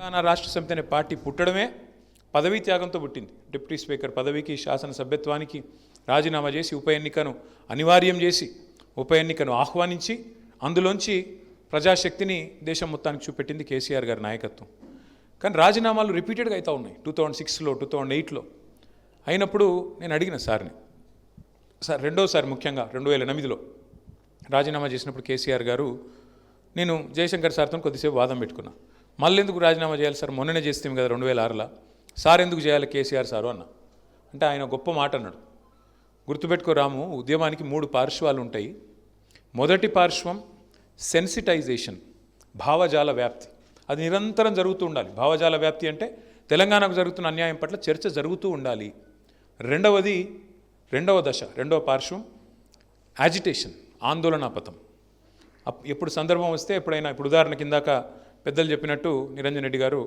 తెలంగాణ రాష్ట్ర సమితి అనే పార్టీ పుట్టడమే పదవీ త్యాగంతో పుట్టింది. డిప్యూటీ స్పీకర్ పదవికి, శాసనసభ్యత్వానికి రాజీనామా చేసి ఉప ఎన్నికను అనివార్యం చేసి ఉప ఎన్నికను ఆహ్వానించి అందులోంచి ప్రజాశక్తిని దేశం మొత్తానికి చూపెట్టింది కేసీఆర్ గారి నాయకత్వం. కానీ రాజీనామాలు రిపీటెడ్గా అవుతూ ఉన్నాయి. 2006లో 2008లో అయినప్పుడు నేను అడిగిన సార్ని, సార్ రెండోసారి ముఖ్యంగా 2008లో రాజీనామా చేసినప్పుడు కేసీఆర్ గారు, నేను జయశంకర్ సార్తో కొద్దిసేపు వాదం పెట్టుకున్నా. మళ్ళీ ఎందుకు రాజీనామా చేయాలి సార్, మొన్ననే చేస్తాం కదా 2006లో, సార్ ఎందుకు చేయాలి కేసీఆర్ సారు అన్న. అంటే ఆయన గొప్ప మాట అన్నాడు, గుర్తుపెట్టుకో రాము, ఉద్యమానికి 3 పార్శ్వాలు ఉంటాయి. మొదటి పార్శ్వం సెన్సిటైజేషన్, భావజాల వ్యాప్తి. అది నిరంతరం జరుగుతూ ఉండాలి. భావజాల వ్యాప్తి అంటే తెలంగాణకు జరుగుతున్న అన్యాయం పట్ల చర్చ జరుగుతూ ఉండాలి. రెండవ దశ, రెండవ పార్శ్వం యాజిటేషన్, ఆందోళనాపథం. ఎప్పుడు సందర్భం వస్తే ఎప్పుడైనా, ఇప్పుడు ఉదాహరణ కిందాక పెద్దలు చెప్పినట్టు నిరంజన్ రెడ్డి గారు,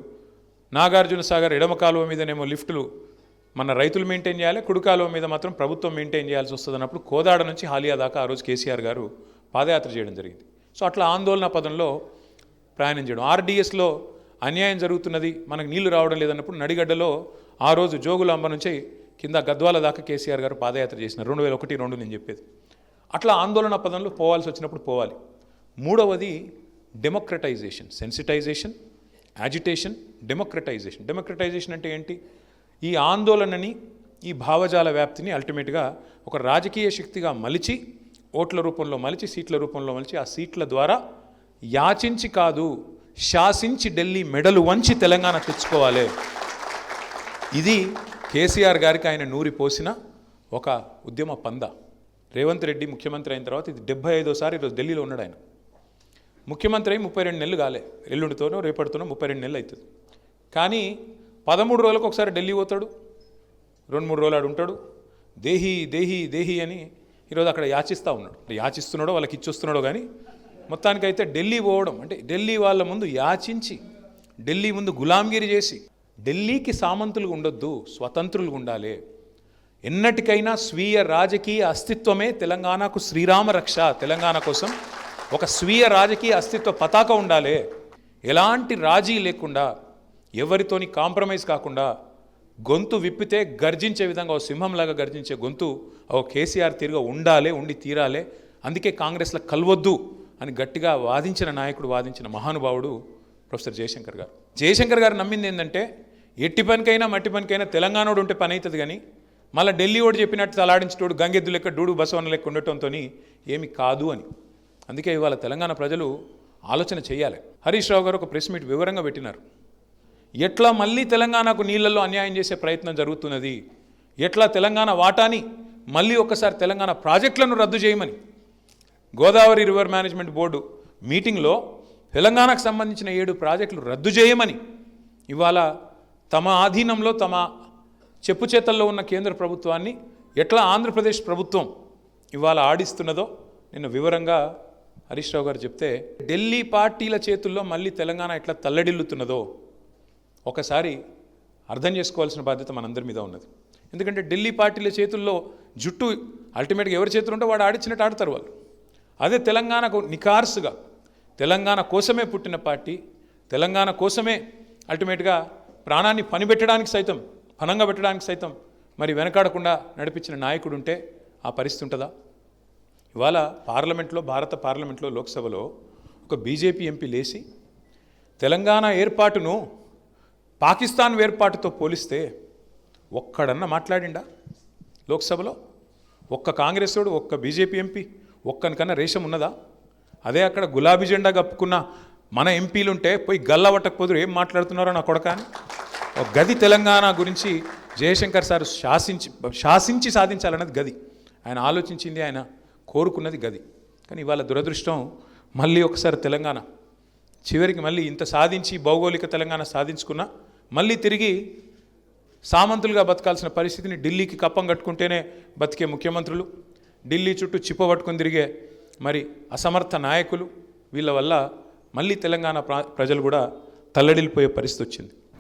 నాగార్జున సాగర్ ఎడమ కాలువ మీదనేమో లిఫ్టులు మన రైతులు మెయింటైన్ చేయాలి, కుడి కాలువ మీద మాత్రం ప్రభుత్వం మెయింటైన్ చేయాల్సి వస్తుంది అన్నప్పుడు కోదాడ నుంచి హాలియా దాకా ఆ రోజు కేసీఆర్ గారు పాదయాత్ర చేయడం జరిగింది. సో అట్లా ఆందోళన పదంలో ప్రయాణం చేయడం. ఆర్డీఎస్లో అన్యాయం జరుగుతున్నది, మనకు నీళ్లు రావడం లేదన్నప్పుడు నడిగడ్డలో ఆ రోజు జోగులాంబ నుంచి కింద గద్వాల దాకా కేసీఆర్ గారు పాదయాత్ర చేసినారు. 2001-2 నేను చెప్పేది. అట్లా ఆందోళన పదంలో పోవాల్సి వచ్చినప్పుడు పోవాలి. మూడవది democratization, sensitization, agitation, democratization. Democratization అంటే ఏంటి? ఈ ఆందోళనని, ఈ భావజాల వ్యాప్తిని అల్టిమేట్గా ఒక రాజకీయ శక్తిగా మలిచి, ఓట్ల రూపంలో మలిచి, సీట్ల రూపంలో మలిచి, ఆ సీట్ల ద్వారా యాచించి కాదు శాసించి ఢిల్లీ మెడలు వంచి తెలంగాణ తెచ్చుకోవాలి. ఇది కేసీఆర్ గారికి ఆయన నూరి పోసిన ఒక ఉద్యమ పంద. రేవంత్ రెడ్డి ముఖ్యమంత్రి అయిన తర్వాత ఇది 75వ ఈరోజు ఢిల్లీలో ఉన్నాడు. ఆయన ముఖ్యమంత్రి అయి 32 నెలలు కాలే, ఎల్లుండితోనో రేపటితోనో 32 నెలలు అవుతుంది. కానీ 13 రోజులకు ఒకసారి ఢిల్లీ పోతాడు, 2-3 రోజులు ఆడు ఉంటాడు, దేహి దేహి దేహి అని ఈరోజు అక్కడ యాచిస్తూ ఉన్నాడు. యాచిస్తున్నాడో వాళ్ళకి ఇచ్చొస్తున్నాడో కానీ మొత్తానికైతే ఢిల్లీ పోవడం అంటే ఢిల్లీ వాళ్ళ ముందు యాచించి, ఢిల్లీ ముందు గులాంగిరి చేసి, ఢిల్లీకి సామంతులుగా ఉండొద్దు, స్వతంత్రులుగా ఉండాలి. ఎన్నటికైనా స్వీయ రాజకీయ అస్తిత్వమే తెలంగాణకు శ్రీరామ రక్ష. తెలంగాణ కోసం ఒక స్వీయ రాజకీయ అస్తిత్వ పతాక ఉండాలి. ఎలాంటి రాజీ లేకుండా, ఎవరితోని కాంప్రమైజ్ కాకుండా, గొంతు విప్పితే గర్జించే విధంగా ఓ సింహంలాగా గర్జించే గొంతు ఓ కేసీఆర్ తీరుగా ఉండాలి, ఉండి తీరాలి. అందుకే కాంగ్రెస్లో కలవద్దు అని గట్టిగా వాదించిన నాయకుడు, వాదించిన మహానుభావుడు ప్రొఫెసర్ జయశంకర్ గారు. జయశంకర్ గారు నమ్మింది ఏంటంటే, ఎట్టి పనికైనా మట్టి పనికైనా తెలంగాణోడు ఉంటే పని అవుతుంది, కానీ మళ్ళీ ఢిల్లీ ఓడి చెప్పినట్టు తలాడించేటోడు గంగెద్దు లెక్క డూడు బసవన్న లెక్క ఉండటంతో ఏమి కాదు అని. అందుకే ఇవాళ తెలంగాణ ప్రజలు ఆలోచన చేయాలి. హరీష్ రావు గారు ఒక ప్రెస్ మీట్ వివరంగా పెట్టినారు. ఎట్లా మళ్ళీ తెలంగాణకు నీళ్లలో అన్యాయం చేసే ప్రయత్నం జరుగుతున్నది, ఎట్లా తెలంగాణ వాటాని మళ్ళీ ఒక్కసారి తెలంగాణ ప్రాజెక్టులను రద్దు చేయమని. గోదావరి రివర్ మేనేజ్మెంట్ బోర్డు మీటింగ్లో తెలంగాణకు సంబంధించిన 7 ప్రాజెక్టులు రద్దు చేయమని ఇవాళ తమ ఆధీనంలో, తమ చెప్పు చేతల్లో ఉన్న కేంద్ర ప్రభుత్వాన్ని ఎట్లా ఆంధ్రప్రదేశ్ ప్రభుత్వం ఇవాళ ఆడిస్తున్నదో నిన్న వివరంగా హరీష్ రావు గారు చెప్తే, ఢిల్లీ పార్టీల చేతుల్లో మళ్ళీ తెలంగాణ ఎట్లా తల్లడిల్లుతున్నదో ఒకసారి అర్థం చేసుకోవాల్సిన బాధ్యత మనందరి మీద ఉన్నది. ఎందుకంటే ఢిల్లీ పార్టీల చేతుల్లో జుట్టు అల్టిమేట్గా ఎవరి చేతులు ఉంటే వాడు ఆడిచ్చినట్టు ఆడతారు వాళ్ళు. అదే తెలంగాణకు నిఖార్సుగా, తెలంగాణ కోసమే పుట్టిన పార్టీ, తెలంగాణ కోసమే అల్టిమేట్గా ప్రాణాన్ని పనంగా పెట్టడానికి సైతం మరి వెనకాడకుండా నడిపించిన నాయకుడు ఉంటే ఆ పరిస్థితి ఉంటుందా? ఇవాళ పార్లమెంట్లో, భారత పార్లమెంట్లో, లోక్సభలో ఒక బీజేపీ ఎంపీ లేచి తెలంగాణ ఏర్పాటును పాకిస్తాన్ ఏర్పాటుతో పోలిస్తే ఒక్కడన్నా మాట్లాడిండా లోక్సభలో? ఒక్క కాంగ్రెసోడు, ఒక్క బీజేపీ ఎంపీ ఒక్కనికన్నా రేషం ఉన్నదా? అదే అక్కడ గులాబీ జెండా కప్పుకున్న మన ఎంపీలుంటే పోయి గల్లవట్టకపోదురు ఏం మాట్లాడుతున్నారో నా కొడక అని. ఒక గది తెలంగాణ గురించి జయశంకర్ సార్ శాసించి సాధించాలన్నది గది. ఆయన ఆలోచించింది, ఆయన కోరుకున్నది గది. కానీ ఇవాళ దురదృష్టం, మళ్ళీ ఒకసారి తెలంగాణ చివరికి మళ్ళీ ఇంత సాధించి భౌగోళిక తెలంగాణ సాధించుకున్నా మళ్ళీ తిరిగి సామంతులుగా బతకాల్సిన పరిస్థితిని, ఢిల్లీకి కప్పం కట్టుకుంటేనే బతికే ముఖ్యమంత్రులు, ఢిల్లీ చుట్టూ చిప్పబట్టుకుని తిరిగే మరి అసమర్థ నాయకులు, వీళ్ళ వల్ల మళ్ళీ తెలంగాణ ప్రజలు కూడా తల్లడిల్లిపోయే పరిస్థితి వచ్చింది.